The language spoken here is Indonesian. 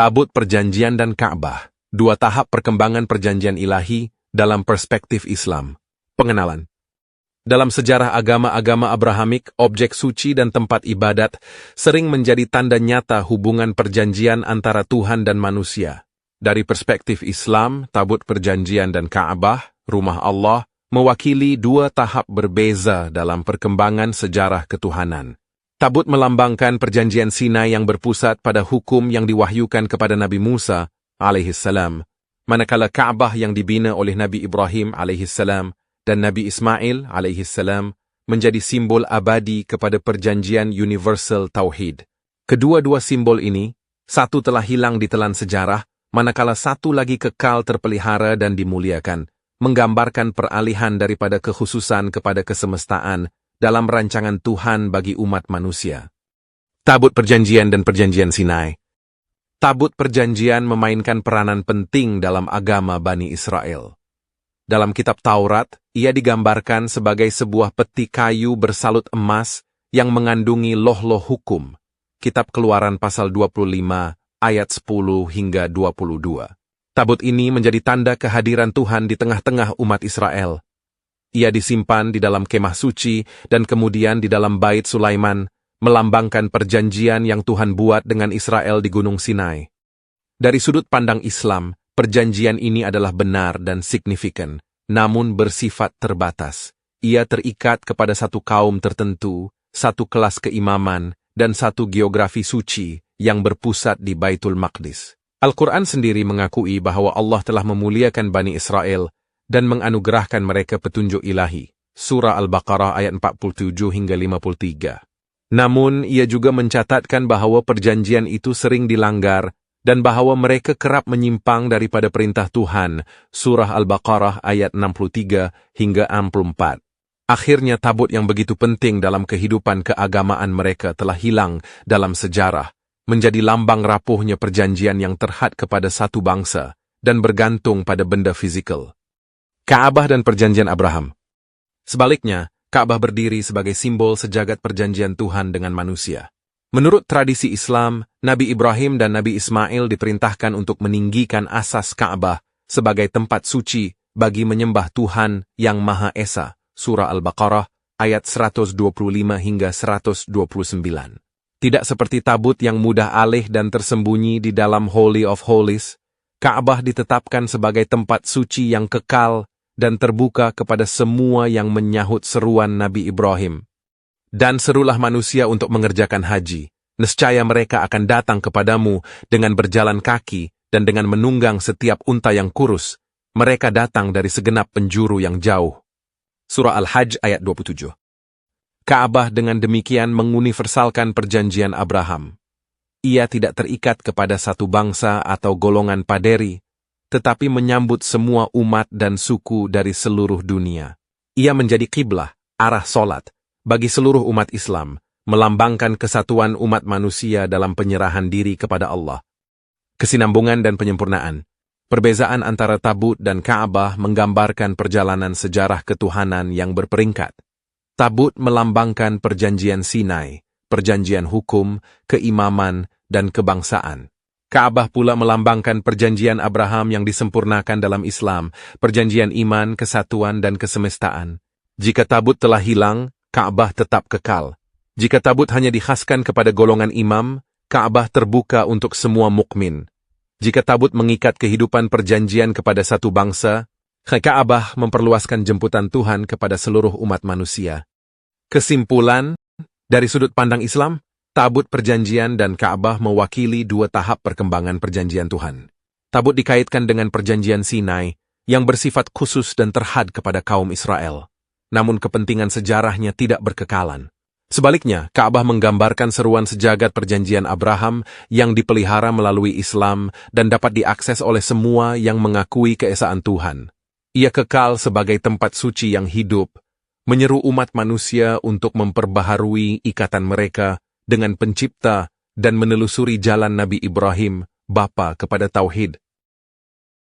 Tabut Perjanjian dan Ka'bah, dua tahap perkembangan perjanjian ilahi dalam perspektif Islam. Pengenalan. Dalam sejarah agama-agama Abrahamik, objek suci dan tempat ibadat sering menjadi tanda nyata hubungan perjanjian antara Tuhan dan manusia. Dari perspektif Islam, tabut perjanjian dan Ka'bah, rumah Allah, mewakili dua tahap berbeza dalam perkembangan sejarah ketuhanan. Tabut melambangkan perjanjian Sinai yang berpusat pada hukum yang diwahyukan kepada Nabi Musa alaihissalam, manakala Ka'bah yang dibina oleh Nabi Ibrahim alaihissalam dan Nabi Ismail alaihissalam menjadi simbol abadi kepada perjanjian universal Tauhid. Kedua-dua simbol ini, satu telah hilang di telan sejarah, manakala satu lagi kekal terpelihara dan dimuliakan, menggambarkan peralihan daripada kekhususan kepada kesemestaan dalam rancangan Tuhan bagi umat manusia. Tabut Perjanjian dan Perjanjian Sinai. Tabut Perjanjian memainkan peranan penting dalam agama Bani Israel. Dalam kitab Taurat, ia digambarkan sebagai sebuah peti kayu bersalut emas yang mengandungi loh-loh hukum. Kitab Keluaran pasal 25 ayat 10 hingga 22. Tabut ini menjadi tanda kehadiran Tuhan di tengah-tengah umat Israel. Ia disimpan di dalam kemah suci dan kemudian di dalam bait Sulaiman, melambangkan perjanjian yang Tuhan buat dengan Israel di Gunung Sinai. Dari sudut pandang Islam, perjanjian ini adalah benar dan signifikan, namun bersifat terbatas. Ia terikat kepada satu kaum tertentu, satu kelas keimaman, dan satu geografi suci yang berpusat di Baitul Maqdis. Al-Quran sendiri mengakui bahwa Allah telah memuliakan Bani Israel dan menganugerahkan mereka petunjuk ilahi. Surah Al-Baqarah ayat 47 hingga 53. Namun, ia juga mencatatkan bahwa perjanjian itu sering dilanggar dan bahwa mereka kerap menyimpang daripada perintah Tuhan. Surah Al-Baqarah ayat 63 hingga 64. Akhirnya tabut yang begitu penting dalam kehidupan keagamaan mereka telah hilang dalam sejarah, menjadi lambang rapuhnya perjanjian yang terhad kepada satu bangsa dan bergantung pada benda fizikal. Ka'bah dan Perjanjian Abraham. Sebaliknya, Ka'bah berdiri sebagai simbol sejagat perjanjian Tuhan dengan manusia. Menurut tradisi Islam, Nabi Ibrahim dan Nabi Ismail diperintahkan untuk meninggikan asas Ka'bah sebagai tempat suci bagi menyembah Tuhan yang Maha Esa. Surah Al-Baqarah ayat 125 hingga 129. Tidak seperti tabut yang mudah alih dan tersembunyi di dalam Holy of Holies, Ka'bah ditetapkan sebagai tempat suci yang kekal dan terbuka kepada semua yang menyahut seruan Nabi Ibrahim. Dan serulah manusia untuk mengerjakan haji, nescaya mereka akan datang kepadamu dengan berjalan kaki dan dengan menunggang setiap unta yang kurus. Mereka datang dari segenap penjuru yang jauh. Surah Al-Hajj ayat 27. Ka'bah dengan demikian menguniversalkan perjanjian Abraham. Ia tidak terikat kepada satu bangsa atau golongan paderi, tetapi menyambut semua umat dan suku dari seluruh dunia. Ia menjadi kiblah, arah solat, bagi seluruh umat Islam, melambangkan kesatuan umat manusia dalam penyerahan diri kepada Allah. Kesinambungan dan penyempurnaan. Perbezaan antara tabut dan Ka'bah menggambarkan perjalanan sejarah ketuhanan yang berperingkat. Tabut melambangkan perjanjian Sinai, perjanjian hukum, keimaman, dan kebangsaan. Ka'bah pula melambangkan perjanjian Abraham yang disempurnakan dalam Islam, perjanjian iman, kesatuan, dan kesemestaan. Jika tabut telah hilang, Ka'bah tetap kekal. Jika tabut hanya dikhaskan kepada golongan imam, Ka'bah terbuka untuk semua mukmin. Jika tabut mengikat kehidupan perjanjian kepada satu bangsa, Ka'bah memperluaskan jemputan Tuhan kepada seluruh umat manusia. Kesimpulan, dari sudut pandang Islam, tabut perjanjian dan Ka'bah mewakili dua tahap perkembangan perjanjian Tuhan. Tabut dikaitkan dengan perjanjian Sinai, yang bersifat khusus dan terhad kepada kaum Israel. Namun kepentingan sejarahnya tidak berkekalan. Sebaliknya, Ka'bah menggambarkan seruan sejagat perjanjian Abraham yang dipelihara melalui Islam dan dapat diakses oleh semua yang mengakui keesaan Tuhan. Ia kekal sebagai tempat suci yang hidup, menyeru umat manusia untuk memperbaharui ikatan mereka dengan pencipta dan menelusuri jalan Nabi Ibrahim, bapa kepada Tauhid.